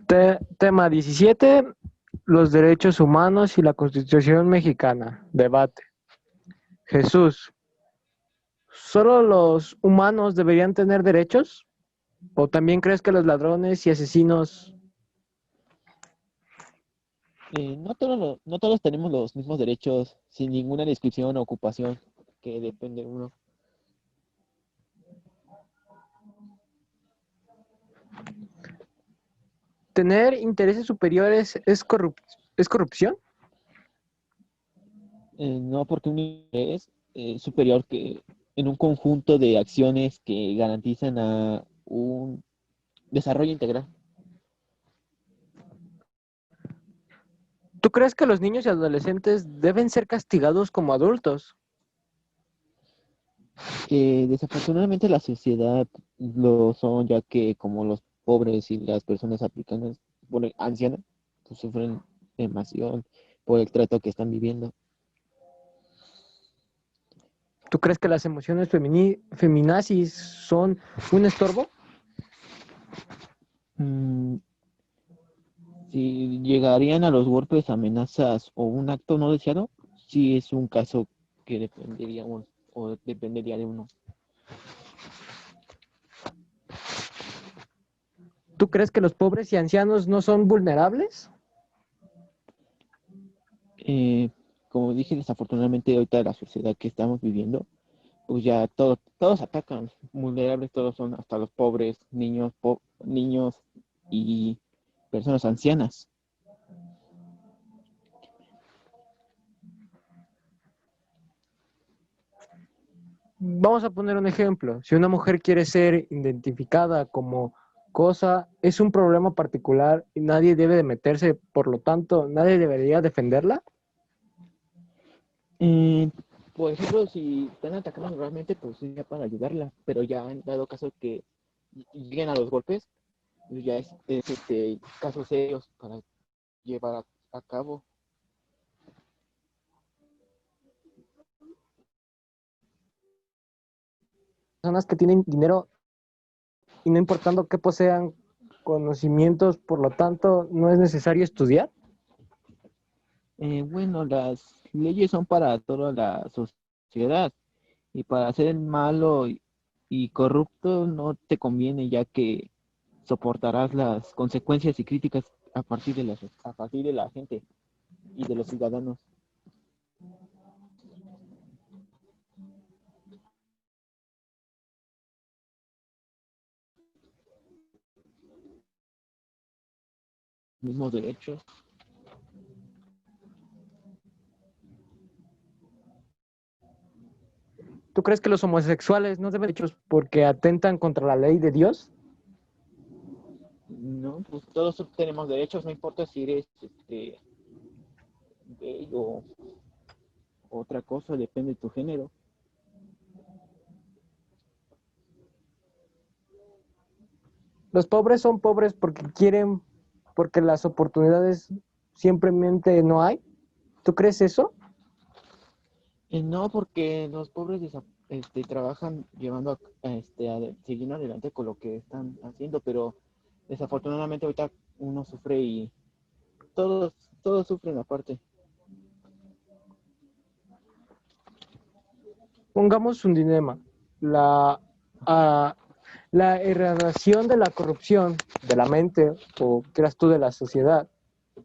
Tema 17. Los derechos humanos y la Constitución mexicana. Debate. Jesús, ¿solo los humanos deberían tener derechos? ¿O también crees que los ladrones y asesinos? No todos tenemos los mismos derechos sin ninguna descripción o ocupación que depende de uno. ¿Tener intereses superiores es corrupción? No porque un interés superior que en un conjunto de acciones que garantizan a un desarrollo integral. ¿Tú crees que los niños y adolescentes deben ser castigados como adultos? Desafortunadamente la sociedad lo son, ya que como los pobres y las personas africanas, bueno, ancianas, pues sufren demasiado por el trato que están viviendo. ¿Tú crees que las emociones feminazis son un estorbo? Mm, Si llegarían a los golpes, amenazas o un acto no deseado, sí es un caso que dependería de uno. ¿Tú crees que los pobres y ancianos no son vulnerables? Eh, Como dije, desafortunadamente ahorita la sociedad que estamos viviendo, pues ya todos atacan, vulnerables todos son, hasta los pobres, niños y personas ancianas. Vamos a poner un ejemplo. Si una mujer quiere ser identificada como cosa, es un problema particular y nadie debe de meterse, por lo tanto, nadie debería defenderla. Eh, por ejemplo, si están atacando realmente, pues sí, ya para ayudarla, pero ya han dado caso que lleguen a los golpes, pues ya casos serios para llevar a cabo. Personas que tienen dinero y no importando que posean conocimientos, por lo tanto, no es necesario estudiar. Bueno, las leyes son para toda la sociedad y para ser malo y corrupto no te conviene, ya que soportarás las consecuencias y críticas a partir de la gente y de los ciudadanos. Mismos derechos. ¿Tú crees que los homosexuales no deben derechos porque atentan contra la ley de Dios? No, pues todos tenemos derechos, no importa si eres gay o otra cosa, depende de tu género. Los pobres son pobres porque quieren, porque las oportunidades simplemente no hay. ¿Tú crees eso? No, porque los pobres trabajan siguiendo adelante con lo que están haciendo, pero desafortunadamente ahorita uno sufre y todos, todos sufren aparte. Pongamos un dilema. La, uh, la erradicación de la corrupción de la mente, o creas tú de la sociedad,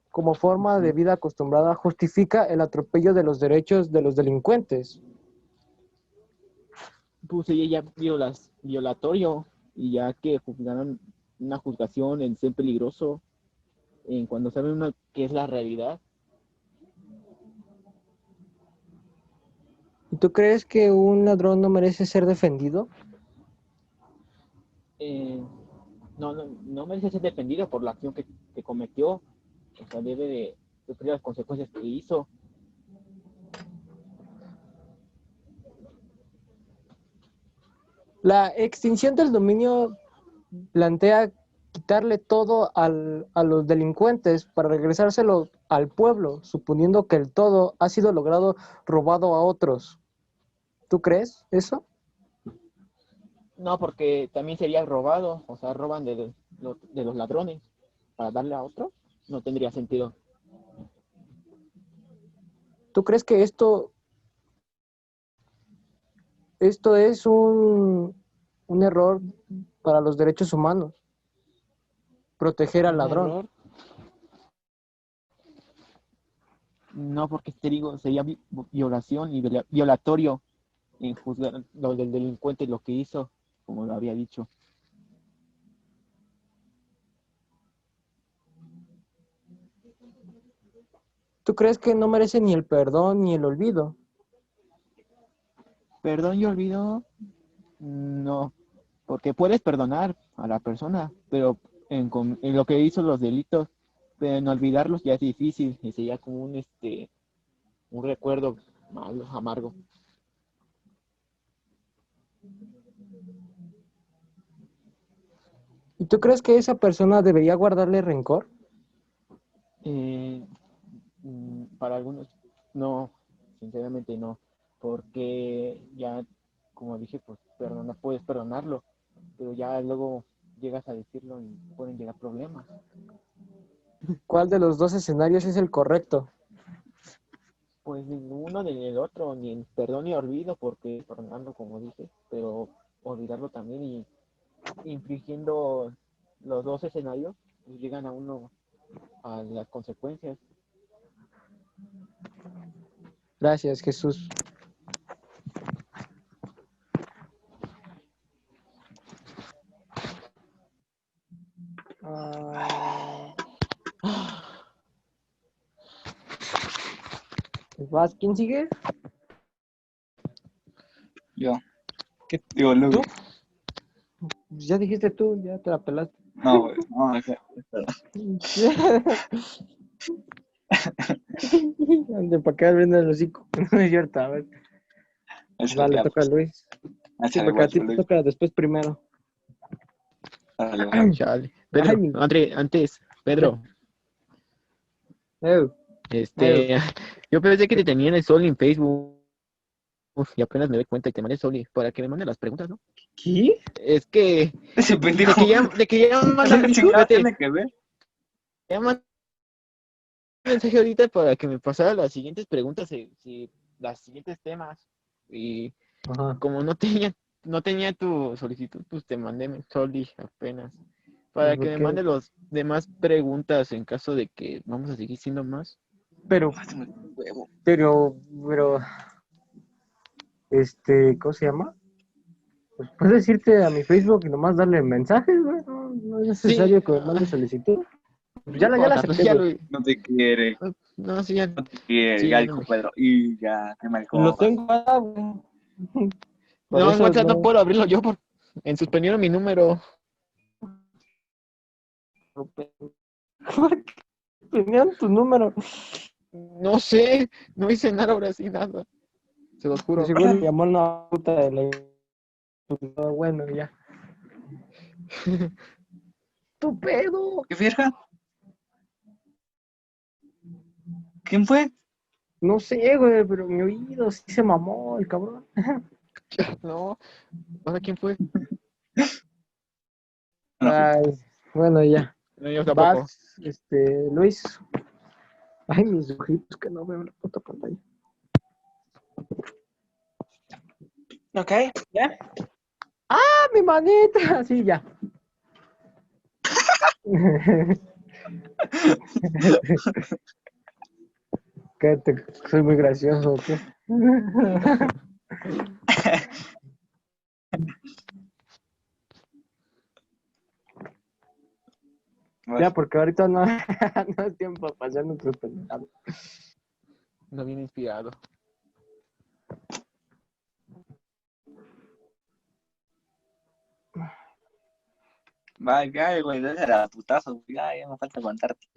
como forma de Ujú. vida acostumbrada, justifica el atropello de los derechos de los delincuentes. Pues ella ya violatorio y ya que juzgaron una juzgación en ser peligroso, en cuando saben uno que es la realidad. ¿Y tú crees que un ladrón no merece ser defendido? eh, no merece ser defendido por la acción que cometió, o sea, debe de sufrir las consecuencias que hizo. La extinción del dominio plantea quitarle todo a los delincuentes para regresárselo al pueblo, suponiendo que el todo ha sido logrado robado a otros. ¿Tú crees eso? No, porque también sería robado, o sea, roban de los ladrones. para darle a otro, no tendría sentido. ¿Tú crees que esto es un error para los derechos humanos? Proteger al Un ladrón. error, no, porque te digo, sería violación y violatorio en juzgar lo del delincuente lo que hizo, como lo había dicho. ¿Tú crees que no merece ni el perdón ni el olvido? Perdón y olvido, no, porque puedes perdonar a la persona, pero en lo que hizo los delitos, pero en olvidarlos ya es difícil y sería como un recuerdo malo, amargo. ¿Y tú crees que esa persona debería guardarle rencor? Eh, para algunos, no, sinceramente no, porque ya, como dije, pues puedes perdonarlo, pero ya luego llegas a decirlo y pueden llegar problemas. ¿Cuál de los dos escenarios es el correcto? Pues ninguno ni el otro, ni el perdón ni olvido, porque perdonarlo, como dije, pero olvidarlo también y infringiendo los dos escenarios, pues llegan a uno a las consecuencias. Gracias, Jesús. Ah, ¿vas? ¿Quién sigue? Yo. ¿Qué? Digo, Luis. ¿Tú? Ya dijiste tú, ya te la pelaste. No, güey. No, espera. Ande, para quedar viendo el hocico. No es cierto, a ver. Échale, Vale, ya, toca a pues. Luis. Sí, Échale, porque a ti guacho, te Luis. toca después primero. Órale, va. Chale. Ay, Pedro, antes, dime. Pedro, Eu, eu. este, yo pensé que te tenía en el Sol en Facebook y apenas me doy cuenta y te mandé Soli para que me mande las preguntas, ¿no? ¿Qué? Es que, Ese pendejo. de que ya mandan, ¿Qué chingada espérate, tiene que ver? ya mandan mensaje ahorita para que me pasara las siguientes preguntas, las siguientes temas. Y Ajá. como no tenía tu solicitud, pues te mandé Soli apenas. Para que me ¿Qué? mande los demás preguntas en caso de que vamos a seguir siendo más. Pero, Pásame un huevo. pero, ¿cómo se llama? Pues puedes irte a mi Facebook y nomás darle mensajes, güey. No es Sí, necesario que me mandes solicitud. no Ya la importa, pues acepté, ya güey. lo. No te quiere. No, sí, ya, No te quiere. sí, Ya ya no dijo me. Pedro. Y ya, qué mal Lo copas. tengo acá, güey. Por No, en eso WhatsApp no no. puedo abrirlo yo en suspendieron mi número. Tenían tu número. No sé, no hice nada ahora sí, nada. Se los De juro. seguro le llamó una puta de la. Bueno, ya. ¡Tu pedo! ¿Qué fierja? ¿Quién fue? No sé, güey, pero mi oído sí se mamó el cabrón. No, ¿para quién fue? No, Ay, bueno, ya. No, yo tampoco. Vas, Luis. Ay, mis ojitos que no veo la puta pantalla. Ok, ya. ¡Ah, mi manita! Sí, ya. ¿Qué soy muy gracioso o qué? Ya, vas. porque ahorita no, no es tiempo para hacer nuestros pendejados. No viene inspirado. Va, ya, güey. Dale a la putazo. Ya me falta aguantarte.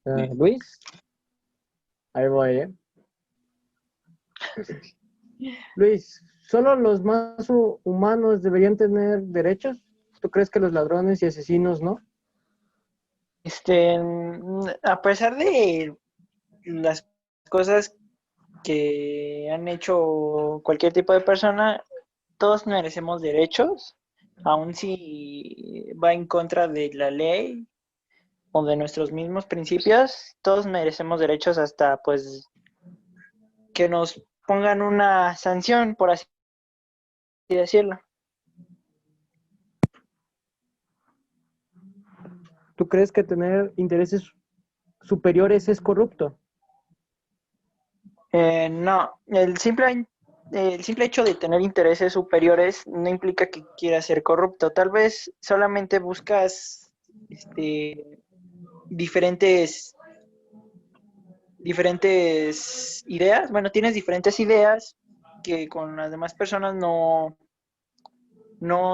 Sí. Luis, ahí voy, ¿eh? Luis, ¿solo los más humanos deberían tener derechos? ¿Tú crees que los ladrones y asesinos no? A pesar de las cosas que han hecho cualquier tipo de persona, todos merecemos derechos aun si va en contra de la ley o de nuestros mismos principios, todos merecemos derechos hasta pues que nos pongan una sanción, por así decirlo. ¿Tú crees que tener intereses superiores es corrupto? No, el simple hecho de tener intereses superiores no implica que quieras ser corrupto. Tal vez solamente buscas diferentes, diferentes ideas. Bueno, tienes diferentes ideas que con las demás personas no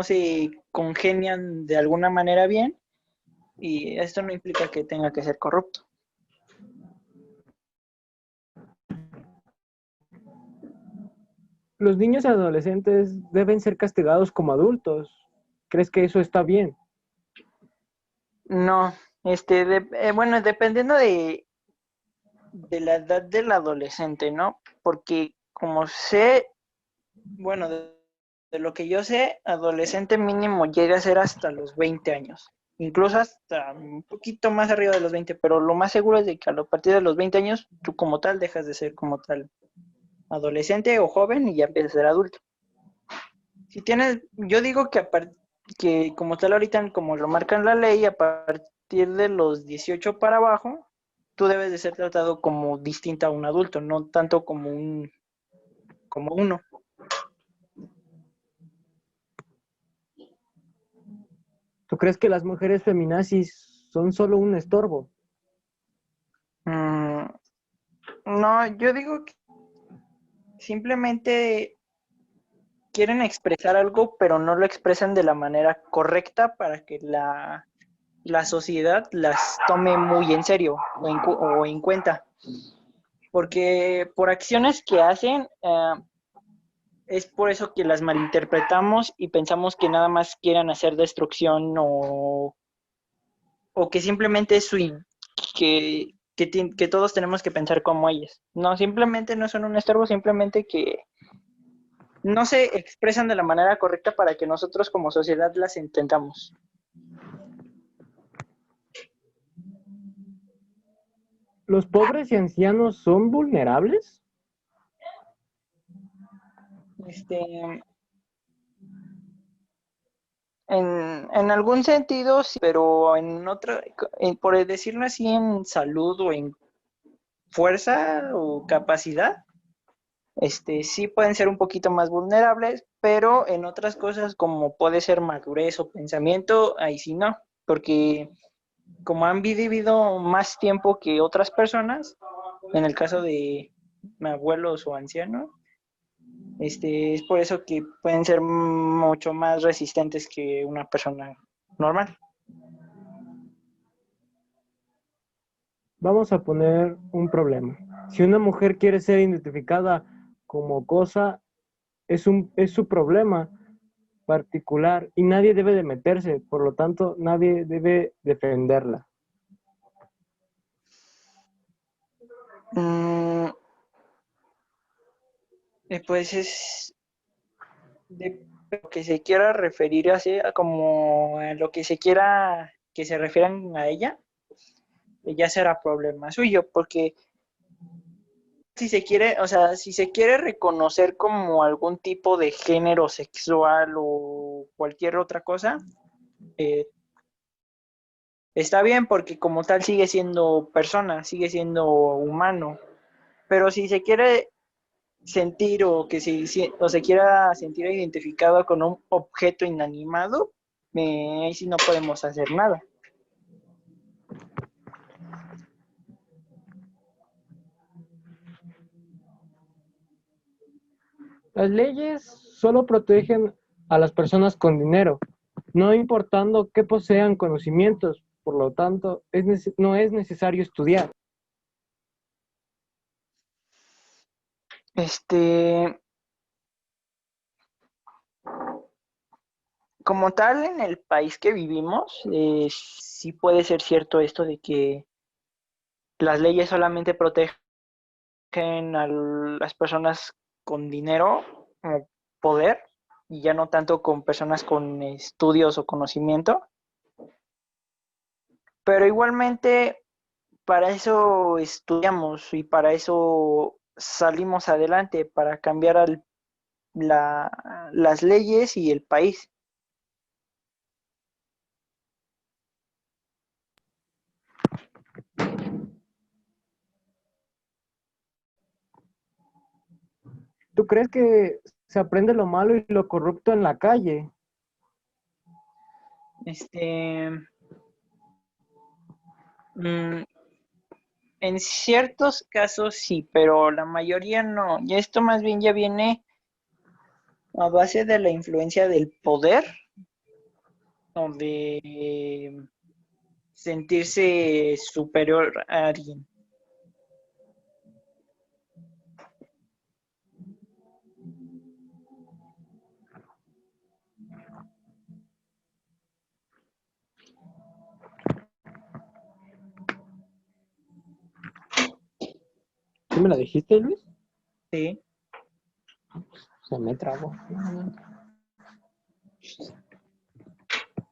se congenian de alguna manera bien, y esto no implica que tenga que ser corrupto. Los niños y adolescentes deben ser castigados como adultos. ¿Crees que eso está bien? No, bueno, dependiendo de la edad del adolescente, ¿no? Porque como sé, bueno, de lo que yo sé, adolescente mínimo llega a ser hasta los 20 años, incluso hasta un poquito más arriba de los 20, pero lo más seguro es de que a partir de los 20 años, tú como tal dejas de ser como tal adolescente o joven y ya empiezas a ser adulto. Si tienes, yo digo que como tal ahorita, como lo marca en la ley, a partir de los 18 para abajo, tú debes de ser tratado como distinto a un adulto, no tanto como uno. ¿Tú crees que las mujeres feminazis son solo un estorbo? Mm, no, yo digo que simplemente quieren expresar algo, pero no lo expresan de la manera correcta para que la sociedad las tome muy en serio o en cuenta. Porque por acciones que hacen, es por eso que las malinterpretamos y pensamos que nada más quieran hacer destrucción o que simplemente que todos tenemos que pensar como ellas. No, simplemente no son un estorbo, simplemente que no se expresan de la manera correcta para que nosotros como sociedad las entendamos. ¿Los pobres y ancianos son vulnerables? Este, en algún sentido, sí, pero en otro, por decirlo así, en salud o en fuerza o capacidad, sí pueden ser un poquito más vulnerables, pero en otras cosas como puede ser madurez o pensamiento, ahí sí no, porque como han vivido más tiempo que otras personas, en el caso de abuelos o ancianos, es por eso que pueden ser mucho más resistentes que una persona normal. Vamos a poner un problema. Si una mujer quiere ser identificada como cosa, es su problema particular y nadie debe de meterse, por lo tanto, nadie debe defenderla. Mm, pues es de lo que se quiera referir así, como a lo que se quiera que se refieran a ella, ya será problema suyo, porque si se quiere, o sea, si se quiere reconocer como algún tipo de género sexual o cualquier otra cosa, eh, está bien porque como tal sigue siendo persona, sigue siendo humano, pero si se quiere sentir o se quiera sentir identificado con un objeto inanimado, ahí sí no podemos hacer nada. Las leyes solo protegen a las personas con dinero, no importando que posean conocimientos, por lo tanto, no es necesario estudiar. Este, como tal, en el país que vivimos, sí puede ser cierto esto de que las leyes solamente protegen a las personas con dinero o poder, y ya no tanto con personas con estudios o conocimiento. Pero igualmente para eso estudiamos y para eso salimos adelante, para cambiar las leyes y el país. ¿Tú crees que se aprende lo malo y lo corrupto en la calle? Este, mm, en ciertos casos sí, pero la mayoría no. Y esto más bien ya viene a base de la influencia del poder o de sentirse superior a alguien. ¿Sí me la dijiste, Luis? Sí. Se me trabó.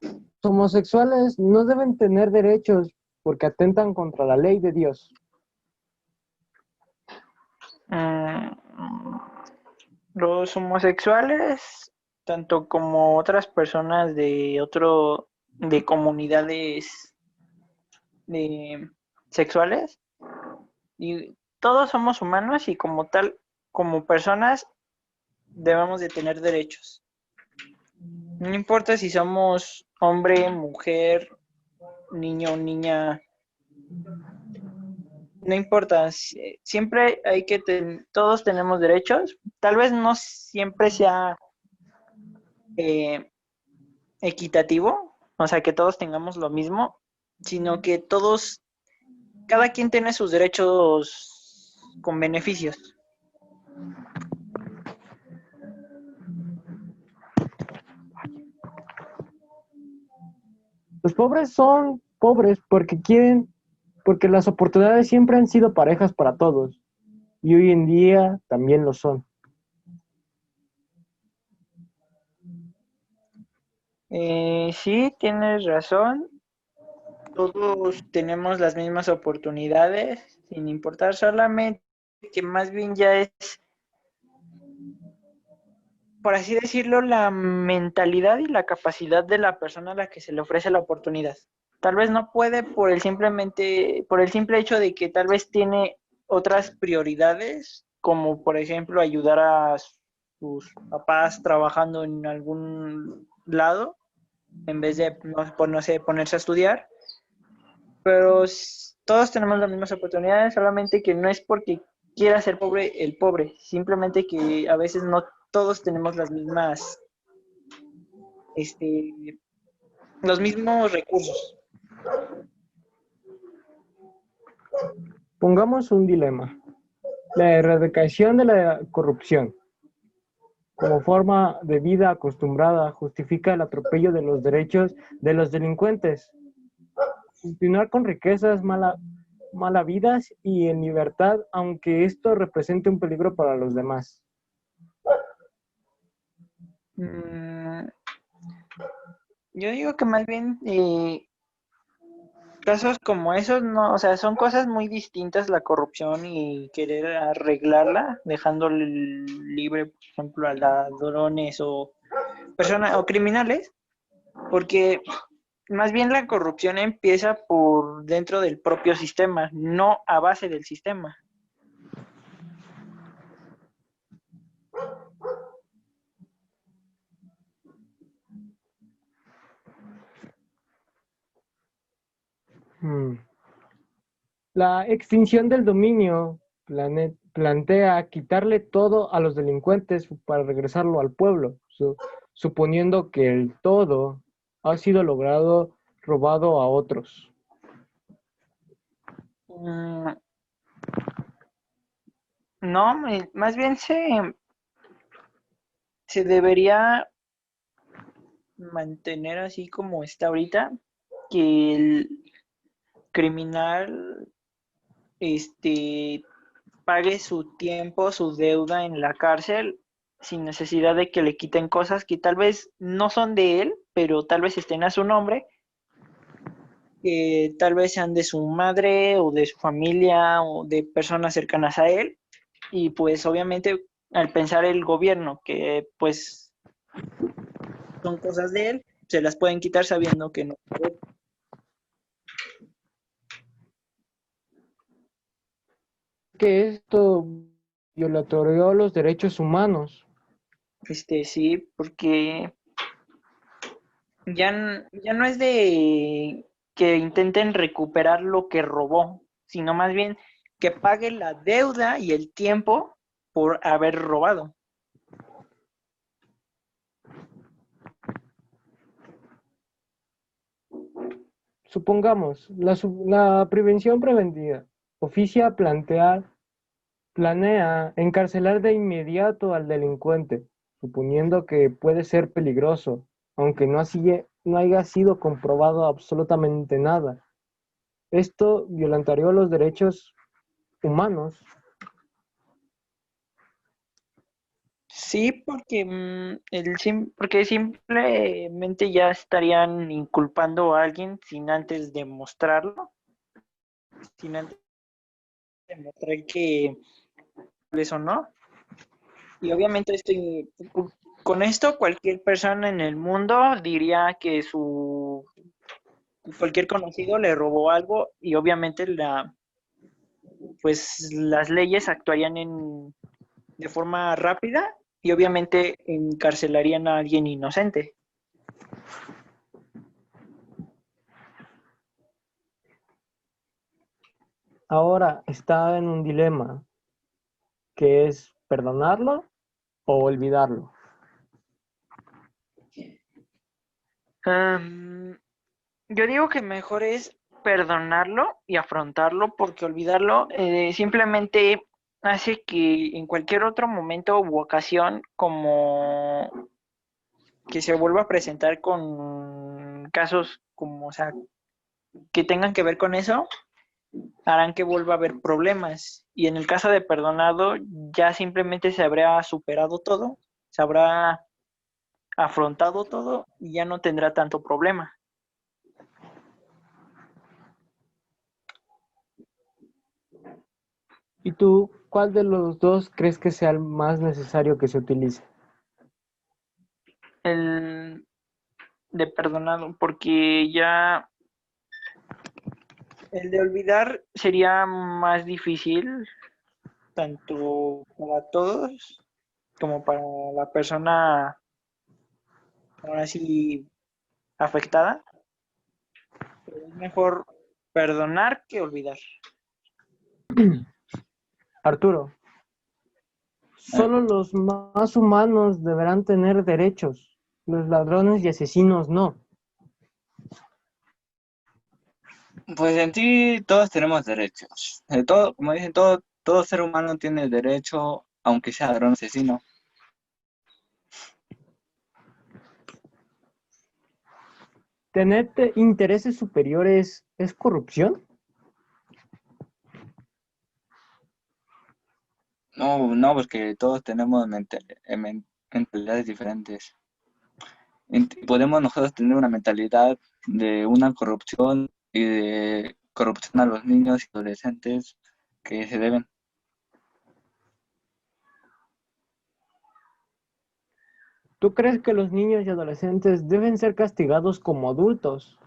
Los homosexuales no deben tener derechos porque atentan contra la ley de Dios. Mm, los homosexuales, tanto como otras personas de comunidades sexuales, y todos somos humanos y como tal, como personas, debemos de tener derechos. No importa si somos hombre, mujer, niño o niña, no importa, siempre hay que todos tenemos derechos. Tal vez no siempre sea eh, equitativo, o sea, que todos tengamos lo mismo, sino que todos, cada quien tiene sus derechos con beneficios. Los pobres son pobres porque quieren, porque las oportunidades siempre han sido parejas para todos y hoy en día también lo son. Sí, tienes razón. Todos tenemos las mismas oportunidades, sin importar solamente que más bien ya es, por así decirlo, la mentalidad y la capacidad de la persona a la que se le ofrece la oportunidad. Tal vez no puede por el simple hecho de que tal vez tiene otras prioridades, como por ejemplo ayudar a sus papás trabajando en algún lado, en vez de, no sé, ponerse a estudiar. Pero todos tenemos las mismas oportunidades, solamente que no es porque quiera ser pobre el pobre, simplemente que a veces no todos tenemos las mismas, este, los mismos recursos. Pongamos un dilema. La erradicación de la corrupción como forma de vida acostumbrada justifica el atropello de los derechos de los delincuentes. Continuar con riquezas malavidas y en libertad, aunque esto represente un peligro para los demás. Mm, yo digo que más bien casos como esos, no, o sea, son cosas muy distintas la corrupción y querer arreglarla, dejándole libre, por ejemplo, a ladrones o personas o criminales, porque más bien la corrupción empieza por dentro del propio sistema, no a base del sistema. La extinción del dominio plantea quitarle todo a los delincuentes para regresarlo al pueblo, suponiendo que el todo ha sido logrado robado a otros. Mm, no, más bien se debería mantener así como está ahorita, que el criminal pague su tiempo, su deuda en la cárcel sin necesidad de que le quiten cosas que tal vez no son de él, pero tal vez estén a su nombre, que tal vez sean de su madre o de su familia o de personas cercanas a él. Y pues obviamente al pensar el gobierno que pues son cosas de él, se las pueden quitar sabiendo que no. Que esto violatorio a los derechos humanos. Sí, porque ya no es de que intenten recuperar lo que robó, sino más bien que pague la deuda y el tiempo por haber robado. Supongamos, la prevención preventiva planea encarcelar de inmediato al delincuente, suponiendo que puede ser peligroso, aunque no haya sido comprobado absolutamente nada. Esto violentaría los derechos humanos. Sí, porque, porque simplemente ya estarían inculpando a alguien sin antes demostrarlo, sin antes demostrar que eso no. Y obviamente con esto cualquier persona en el mundo diría que cualquier conocido le robó algo y obviamente pues las leyes actuarían de forma rápida y obviamente encarcelarían a alguien inocente. Ahora está en un dilema, que es perdonarlo o olvidarlo. Yo digo que mejor es perdonarlo y afrontarlo, porque olvidarlo simplemente hace que en cualquier otro momento u ocasión, como que se vuelva a presentar con casos como, o sea, que tengan que ver con eso, harán que vuelva a haber problemas. Y en el caso de perdonado, ya simplemente se habrá superado todo, se habrá afrontado todo y ya no tendrá tanto problema. ¿Y tú, cuál de los dos crees que sea el más necesario que se utilice? El de perdonado, porque ya el de olvidar sería más difícil, tanto para todos como para la persona ahora sí afectada. Pero es mejor perdonar que olvidar. Arturo, solo los más humanos deberán tener derechos, los ladrones y asesinos no. Pues en sí todos tenemos derechos. Todo, como dicen, todo ser humano tiene derecho, aunque sea ladrón asesino. ¿Tener intereses superiores es corrupción? No, no, porque todos tenemos mentalidades diferentes. Podemos nosotros tener una mentalidad de una corrupción y de corrupción a los niños y adolescentes que se deben. ¿Tú crees que los niños y adolescentes deben ser castigados como adultos?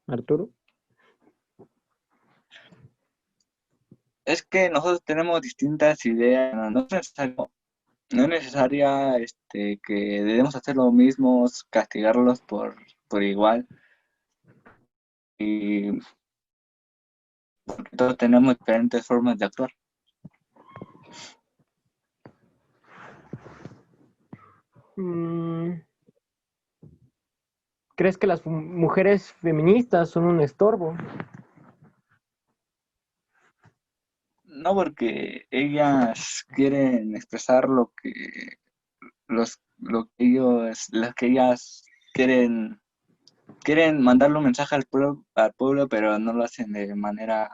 Arturo. Es que nosotros tenemos distintas ideas, no es necesaria que debemos hacer lo mismo, castigarlos por igual. Y porque todos tenemos diferentes formas de actuar. ¿Crees que las mujeres feministas son un estorbo? No, porque ellas quieren expresar lo que ellas quieren quieren mandarle un mensaje al pueblo, pero no lo hacen de manera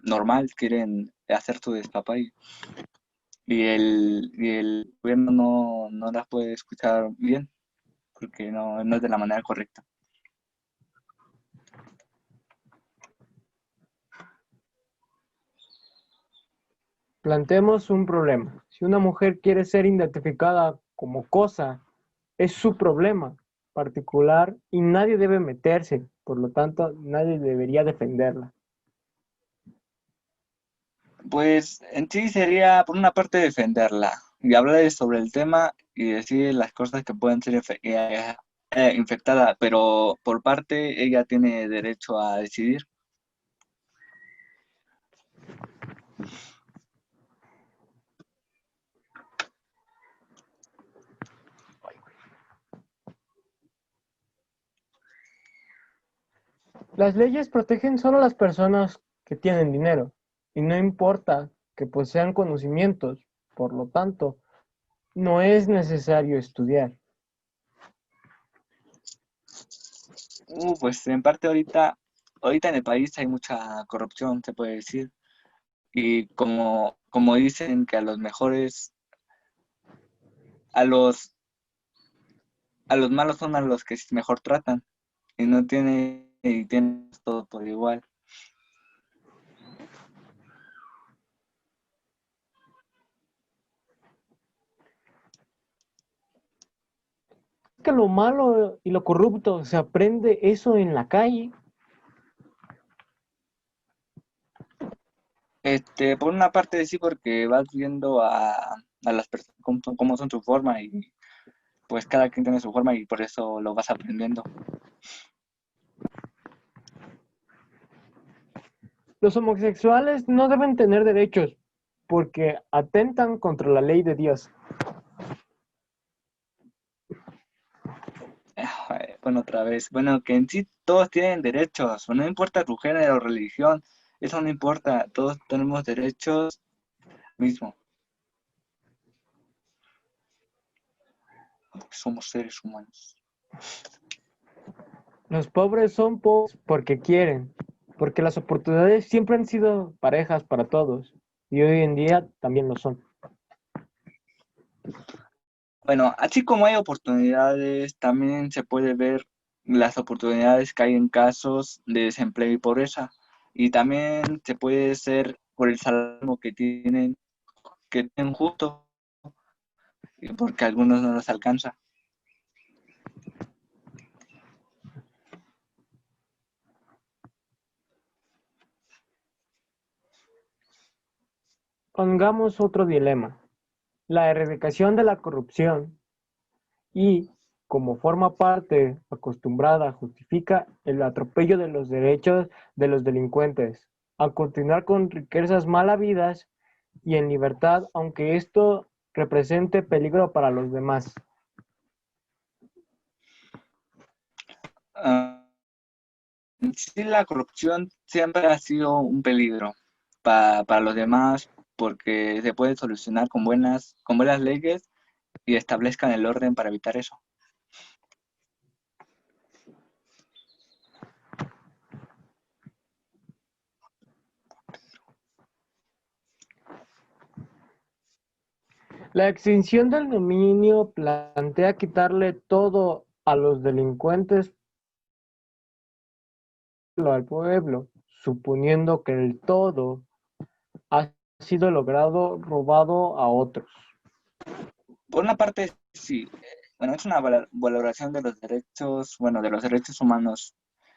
normal, quieren hacer su despapalle. Y el gobierno no las puede escuchar bien, porque no es de la manera correcta. Planteemos un problema. Si una mujer quiere ser identificada como cosa, es su problema particular y nadie debe meterse, por lo tanto, nadie debería defenderla. Pues en sí sería, por una parte, defenderla y hablar sobre el tema y decir las cosas que pueden ser infectadas, pero por parte ella tiene derecho a decidir. Las leyes protegen solo a las personas que tienen dinero y no importa que posean conocimientos, por lo tanto, no es necesario estudiar. Pues en parte ahorita en el país hay mucha corrupción, se puede decir, y como dicen que a los mejores, a los, a los malos son a los que mejor tratan y no tienen todo por igual. Que lo malo y lo corrupto se aprende eso en la calle. Por una parte sí, porque vas viendo a las personas cómo son su forma y pues cada quien tiene su forma y por eso lo vas aprendiendo. Los homosexuales no deben tener derechos porque atentan contra la ley de Dios. Bueno, otra vez, bueno, que en sí todos tienen derechos, no importa tu género o religión, eso no importa, todos tenemos derechos mismo, porque somos seres humanos. Los pobres son pobres porque quieren, porque las oportunidades siempre han sido parejas para todos y hoy en día también lo son. Bueno, así como hay oportunidades, también se puede ver las oportunidades que hay en casos de desempleo y pobreza. Y también se puede ser por el salario que tienen justo, y porque a algunos no les alcanza. Pongamos otro dilema, la erradicación de la corrupción y, como forma parte acostumbrada, justifica el atropello de los derechos de los delincuentes, a continuar con riquezas mal habidas y en libertad, aunque esto represente peligro para los demás. Ah, sí, la corrupción siempre ha sido un peligro para los demás porque se puede solucionar con buenas leyes y establezcan el orden para evitar eso. La extinción del dominio plantea quitarle todo a los delincuentes al pueblo, suponiendo que el todo ha sido logrado robado a otros. Por una parte, sí, bueno, es una valoración de los derechos, bueno, de los derechos humanos,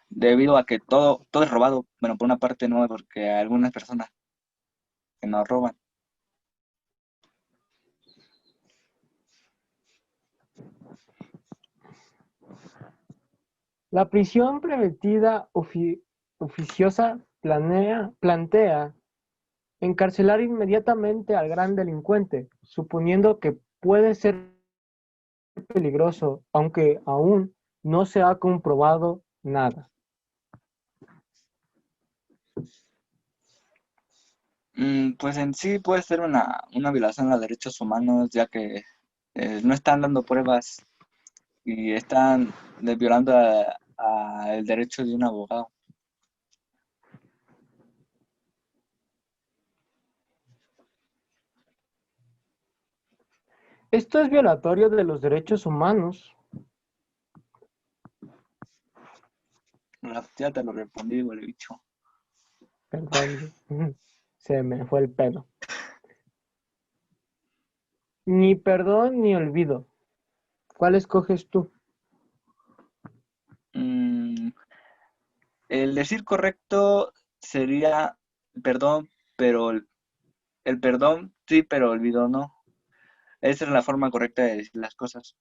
debido a que todo es robado. Bueno, por una parte no, porque hay algunas personas que no roban. La prisión preventiva oficiosa plantea encarcelar inmediatamente al gran delincuente, suponiendo que puede ser peligroso, aunque aún no se ha comprobado nada. Pues en sí puede ser una violación a los derechos humanos, ya que no están dando pruebas y están violando el derecho de un abogado. Esto es violatorio de los derechos humanos. Ya te lo respondí, güey, bicho. Perdón, se me fue el pelo. Ni perdón ni olvido. ¿Cuál escoges tú? Mm, el decir correcto sería perdón, pero el perdón sí, pero olvido no. Esa es la forma correcta de decir las cosas.